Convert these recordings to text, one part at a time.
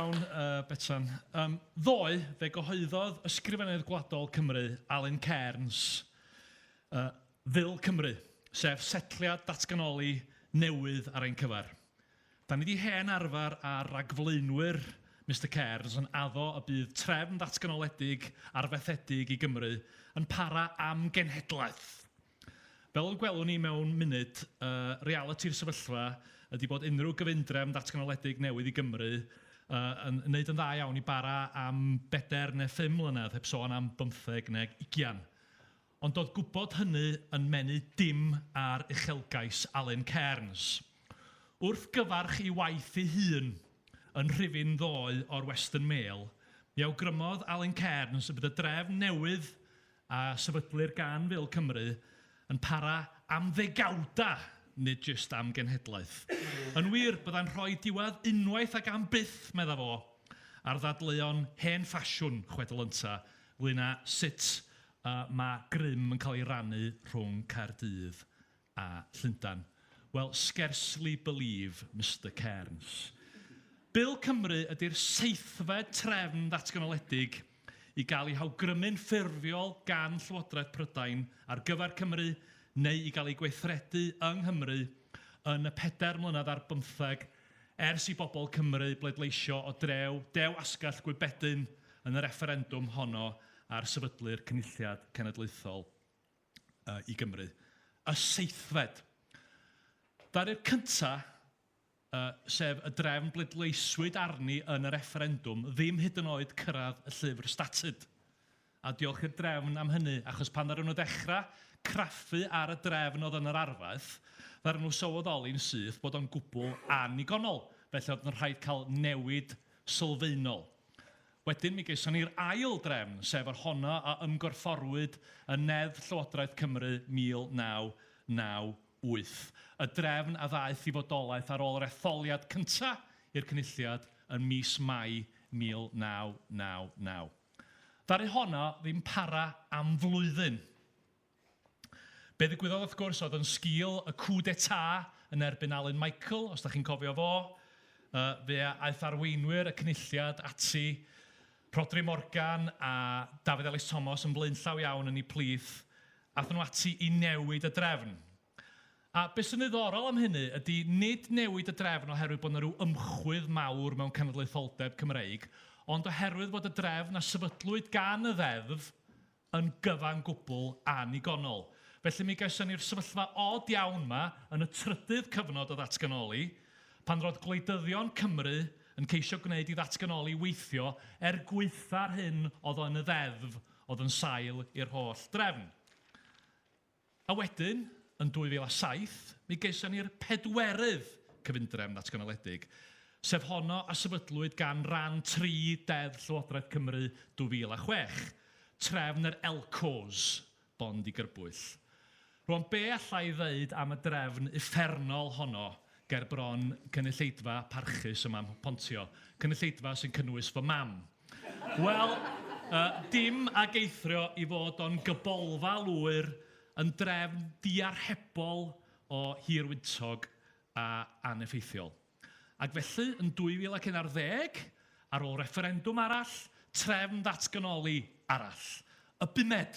iawn, Betsan. Ddoe, fe gyhoeddodd ysgrifennydd gwladol Cymru, Alun Cairns, Fil Cymru, sef setliad datganoli newydd ar ein cyfar. Da ni wedi hen arfer a ragflaenwyr Mr Cairns yn addo y bydd trefn datganoledig arfaethedig i Gymru yn para am genhedlaeth. Fel y gwelwn ni mewn munud, reality'r sefyllfa ydy bod unrhyw gyfundrefn datganoledig newydd i Gymru yn wneud yn dda iawn i bara am 4 neu 5 mlynedd, heb sôn am 15 neu 20. Ond doedd gwybod hynny yn menu dim ar uchelgais Alun Cairns. Wrth gyfarch ei waith ei hun yn rhifin ddoe o'r Western Mail, mi awgrymodd Alun Cairns y bydd y drefn newydd a sefydlir gan Fil Cymru yn para am ddegawda, nid jyst am genhedlaeth. Yn wir, byddai'n rhoi diwedd unwaith ac am byth, medda fo, ar ddadleuon hen ffasiwn chwedl ynta, fwyna sut mae grym yn cael ei rannu rhwng Caerdydd a Llundain. Well, scarcely believe, Mr Cairns. Bil Cymru ydy'r 7fed trefn datganoledig i gael ei hawgrymu'n ffurfiol gan Llywodraeth Prydain ar gyfer Cymru neu i gael ei gweithredu yng Nghymru yn y 4 mlynedd ar 15 ers i bobl Cymru bleidleisio o dew asgell gwybedyn yn y referendwm honno ar sefydlu'r Cynulliad Cenedlaethol i Gymru. Y 7fed. Dari'r cyntaf, sef y drefn bleidleiswyd arni yn y referendwm, ddim hyd yn oed cyrraedd y llyfr statut. A diolch i'r drefn am hynny, achos pan ddaru nhw dechrau craffu ar y drefn oedd yn yr arfaeth, ddaru nhw sylweddoli'n syth bod o'n gwbl anigonol, felly oedd yn rhaid cael newid sylfaenol. Wedyn, mi geison ni'r ail drefn, sef yr honno a ymgorfforwyd y Nedd Llywodraeth Cymru 1998. Y drefn a ddaeth i fodolaeth ar ôl yr etholiad cyntaf i'r cynulliad yn mis Mai 1999. Ddaru honno ddim para am flwyddyn. Be ddigwyddodd wrth gwrs oedd yn sgil y coup d'etat yn erbyn Alun Michael, os da chi'n cofio fo. Fe aeth arweinwyr y cynulliad ati Rhodri Morgan a Dafydd Ellis Thomas yn blaenllaw iawn yn ei plith, aethon nhw ati i newid y drefn. A beth sy'n ddiddorol am hynny ydy nid newid y drefn oherwydd bod yna rhyw ymchwil mawr mewn cenedlaetholdeb Cymreig, ond oherwydd bod y drefn a sefydlwyd gan y ddeddf yn gyfan gwbl anigonol. Felly mi gaethon ni'r sefyllfa od iawn yma yn y trydydd cyfnod o ddatganoli, pan roedd gwleidyddion Cymru yn ceisio gwneud i ddatganoli weithio gweitha'r hyn oedd yn y ddeddf oedd yn sail i'r holl drefn. A wedyn, yn 2007, mi gaethon ni'r 4ydd cyfundrefn datganoledig, sef honno a sefydlwyd gan ran 3 Deddf Llywodraeth Cymru 2006, trefn yr Elcos, Bond i Gyrbwyll. Rwan, be allai ddeud am y drefn uffernol honno ger bron cynulleidfa parchus y mam Pontio, cynulleidfa sy'n cynnwys fy mam? Wel, dim ag eithrio i fod o'n gybolfa lwyr yn drefn diarhebol o hirwyntog a aneffeithiol. Ac felly, yn 2011, ar ôl referendwm arall, trefn datganoli arall, y 5ed.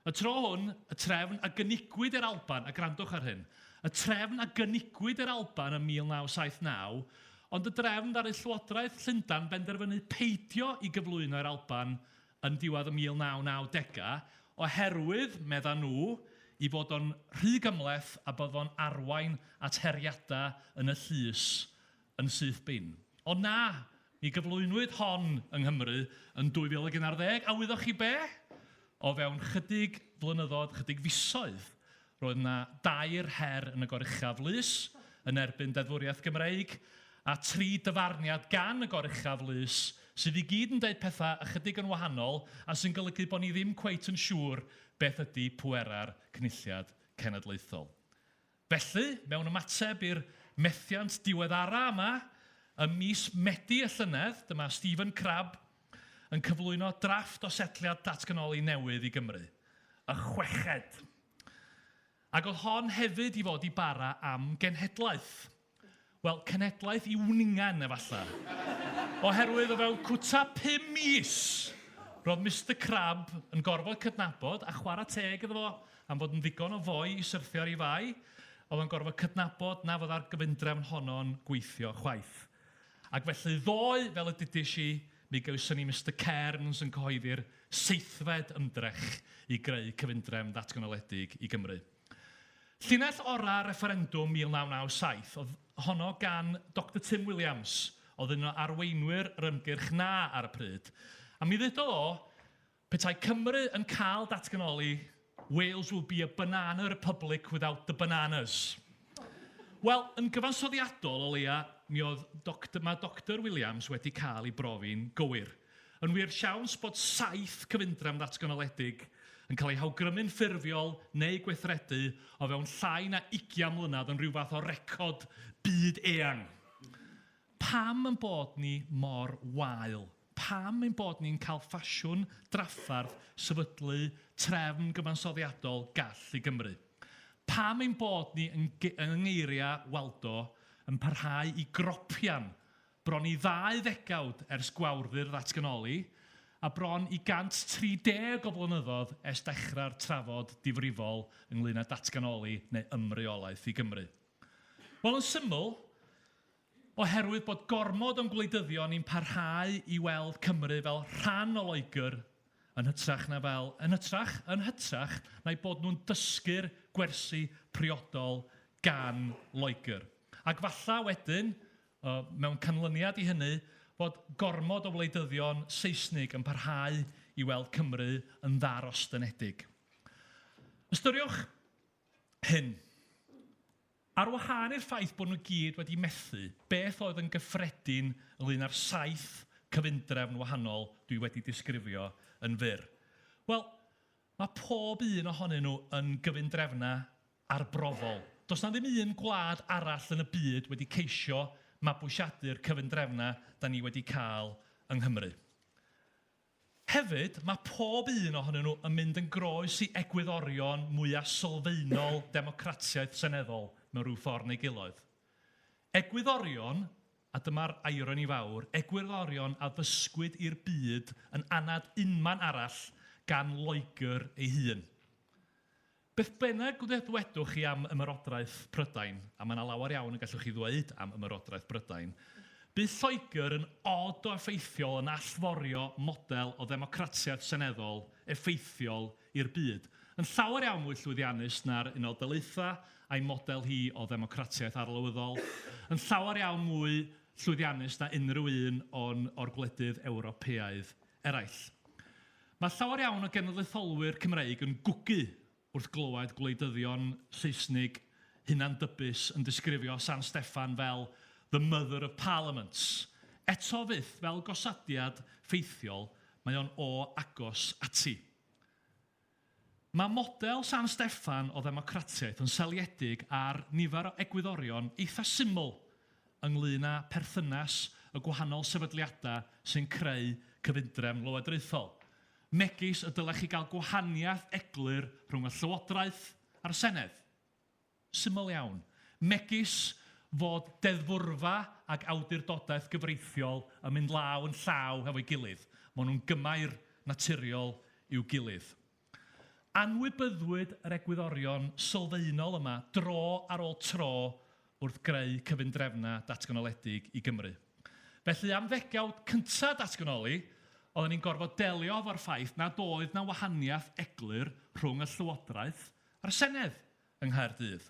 Y tro hwn, y trefn a gynigwyd i'r Alban, a grandwch ar hyn, y trefn a gynigwyd i'r Alban yn 1979, ond y drefn ddaru Llywodraeth Llundain benderfynu peidio i gyflwyno'r Alban yn diwedd y 1990au, oherwydd, medda nhw, i fod o'n rhy gymleth a bod o'n arwain at heriadau yn y llys yn syth bin. Ond na, mi gyflwynwyd hon yng Nghymru yn 2011, a wyddoch chi be? O fewn chydig flynyddoedd, chydig fisoedd, roedd yna 2 her yn y Goruchaf Lys yn erbyn Deddfwriaeth Gymreig, a 3 dyfarniad gan y Goruchaf Lys sydd i gyd yn deud pethau ychydig yn wahanol a sy'n golygu bod ni ddim cweit yn siŵr beth ydy pwera'r Cynulliad Cenedlaethol. Felly, mewn ymateb i'r methiant diweddara yma, ym mis Medi y llynedd, dyma Stephen Crabb yn cyflwyno drafft o setliad datganoli newydd i Gymru. Y 6ed. Ac oedd hon hefyd i fod i bara am genhedlaeth. Wel, cenhedlaeth i wningan efallai. Oherwydd o fewn cwta 5 mis, roedd Mr Crab yn gorfod cydnabod a chwarae teg iddo fo am fod yn ddigon o foi i syrthio ar ei fai, oedd yn gorfod cydnabod na fod ar gyfundrefn honno'n gweithio chwaith. Ac felly ddoe, fel y dydys i, mi gawson ni Mr Cairns yn cyhoeddi'r 7fed ymdrech i greu cyfundrefn ddatganoledig i Gymru. Llinell ora referendwm 1997 oedd honno gan Dr Tim Williams, oedd yn arweinwyr yr ymgyrch na ar y pryd. A mi ddedodd o, petai Cymru yn cael datganoli, Wales will be a banana republic without the bananas. Wel, yn gyfansoddiadol o leia, mae Dr Williams wedi cael ei brofi'n gywir. Yn wir siawns bod 7 cyfundrefn ddatganoledig yn cael ei hawgrymu'n ffurfiol neu gweithredu o fewn llai na 20 mlynedd yn rhyw fath o recod byd eang. Pam yn bod ni mor wael? Pam yn bod ni'n cael ffasiwn draffarth sefydlu trefn gyfansoddiadol gall i Gymru? Pam ein bod ni yn ngeiriau Waldo yn parhau i gropian bron i 2 ddegawd ers gwawrddi'r ddatganoli a bron i 130 o blynyddoedd ers dechrau'r trafod difrifol ynglŷn â datganoli neu ymreolaeth i Gymru? Wel, yn syml, oherwydd bod gormod o'n gwleidyddion ni'n parhau i weld Cymru fel rhan o Loegr yn hytrach na'i bod nhw'n dysgu'r gwersi priodol gan Loegr. Ac falla wedyn, mewn canlyniad i hynny, bod gormod o wleidyddion Saesnig yn parhau i weld Cymru yn ddarostynedig. Ystyriwch hyn. Ar wahân i'r ffaith bod nhw gyd wedi methu, beth oedd yn gyffredin ynglŷn â'r 7 cyfundrefn wahanol dwi wedi disgrifio yn fyr? Wel, mae pob un ohonyn nhw yn gyfundrefnau arbrofol. Does na ddim un gwlad arall yn y byd wedi ceisio mabwysiadu'r cyfundrefnau da ni wedi cael yng Nghymru. Hefyd, mae pob un ohonyn nhw yn mynd yn groes i egwyddorion mwyaf sylfaenol democratiaeth seneddol mewn rhyw ffordd neu gilydd. Egwyddorion, a dyma'r ironi fawr, egwyddorion a ddysgwyd i'r byd yn anad unman arall gan Loegr ei hun. Beth bynnag ddwedwch chi am ymerodraeth Prydain, a mae yna lawer iawn yn gallwch chi ddweud am ymerodraeth Prydain, bydd Lloegr yn od o effeithiol yn allforio model o ddemocratiaeth seneddol effeithiol i'r byd. Yn llawer iawn mwy llwyddiannus na'r Unol Daleithiau a'i model hi o ddemocratiaeth arlywyddol, yn llawer iawn mwy llwyddiannus na unrhyw un o'r gwledydd Ewropeaidd eraill. Mae llawer iawn o genedlaetholwyr Cymreig yn gwgu wrth glywed gwleidyddion Saesnig hunandybus yn disgrifio San Steffan fel the mother of parliaments. Eto fyth, fel gosadiad ffeithiol, mae o'n o agos ati. Mae model San Steffan o ddemocratiaeth yn seliedig ar nifer o egwyddorion eitha syml ynglŷn â perthynas y gwahanol sefydliadau sy'n creu cyfundrefn lywodraethol. Megis y dylech chi gael gwahaniaeth eglur rhwng y Llywodraeth a'r Senedd. Syml iawn. Megis fod deddfwrfa ac awdurdodaeth gyfreithiol yn mynd law yn llaw hefo'i gilydd. Maen nhw'n gymair naturiol i'w gilydd. Anwybyddwyd yr egwyddorion sylfaenol yma dro ar ôl tro wrth greu cyfundrefnau datganoledig i Gymru. Felly am ddegawd cyntaf datganoli, oedden ni'n gorfod delio efo'r ffaith nad oedd na wahaniaeth eglur rhwng y Llywodraeth a'r Senedd yng Nghaerdydd.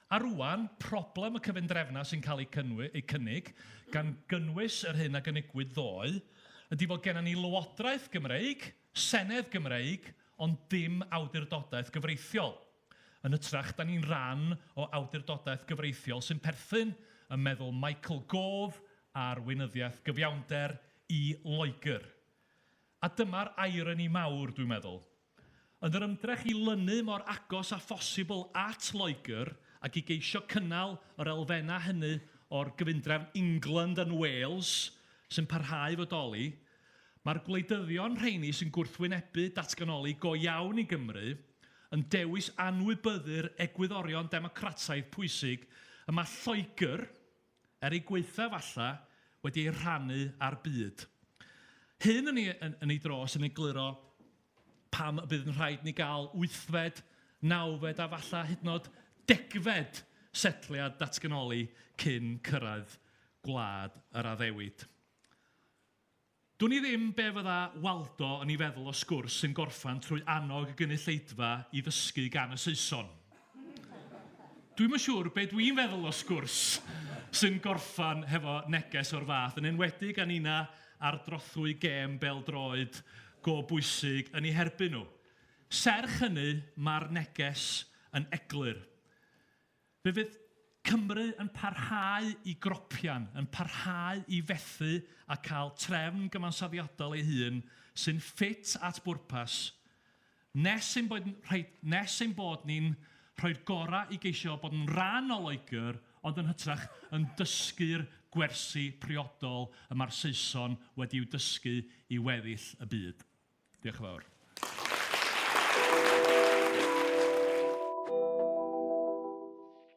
A rwan, problem y cyfundrefnau sy'n cael ei cynnig gan gynnwys yr hyn a gynigwyd ddoe, ydy fod gennym ni Lywodraeth Gymreig, Senedd Gymreig, ond dim awdurdodaeth gyfreithiol. Yn hytrach, da ni'n ran o awdurdodaeth gyfreithiol sy'n perthyn yn meddwl Michael Gove a'r weinyddiaeth gyfiawnder i Loegr. A dyma'r ironi mawr, dwi'n meddwl. Yn yr ymdrech i lynu mor agos a phosibl at Loegr ac i geisio cynnal yr elfennau hynny o'r gyfundrefn England and Wales sy'n parhau fodoli, mae'r gwleidyddion rheini sy'n gwrthwynebu datganoli go iawn i Gymru yn dewis anwybyddu'r egwyddorion democrataidd pwysig yma Lloegr, ei gweitha falla, wedi ei rhannu ar byd. Hyn yn ei dros yn egluro pam y bydd yn rhaid ni gael 8fed, 9fed a falle hyd yn oed 10fed setliad datganoli cyn cyrraedd gwlad yr addewid. Dwi'n ni ddim be fydda Waldo yn ei feddwl o sgwrs sy'n gorffan trwy annog y gynulleidfa i ddysgu gan y Saeson. Dwi'n yn siŵr be dwi'n feddwl o sgwrs sy'n gorffan hefo neges o'r fath, yn enwedig gan una ar drothwy gêm bel-droed go bwysig yn ei herbyn nhw. Serch hynny, mae'r neges yn eglur. Fe fydd Cymru yn parhau i gropian, yn parhau i fethu a cael trefn gyfansoddiadol ei hun sy'n ffit at bwrpas, nes ein bod ni'n rhoi'r gorau i geisio bod yn rhan o Loegr, ond yn hytrach yn dysgu'r gwersi priodol y mae'r Saeson wedi'w dysgu i weddill y byd. Diolch yn fawr.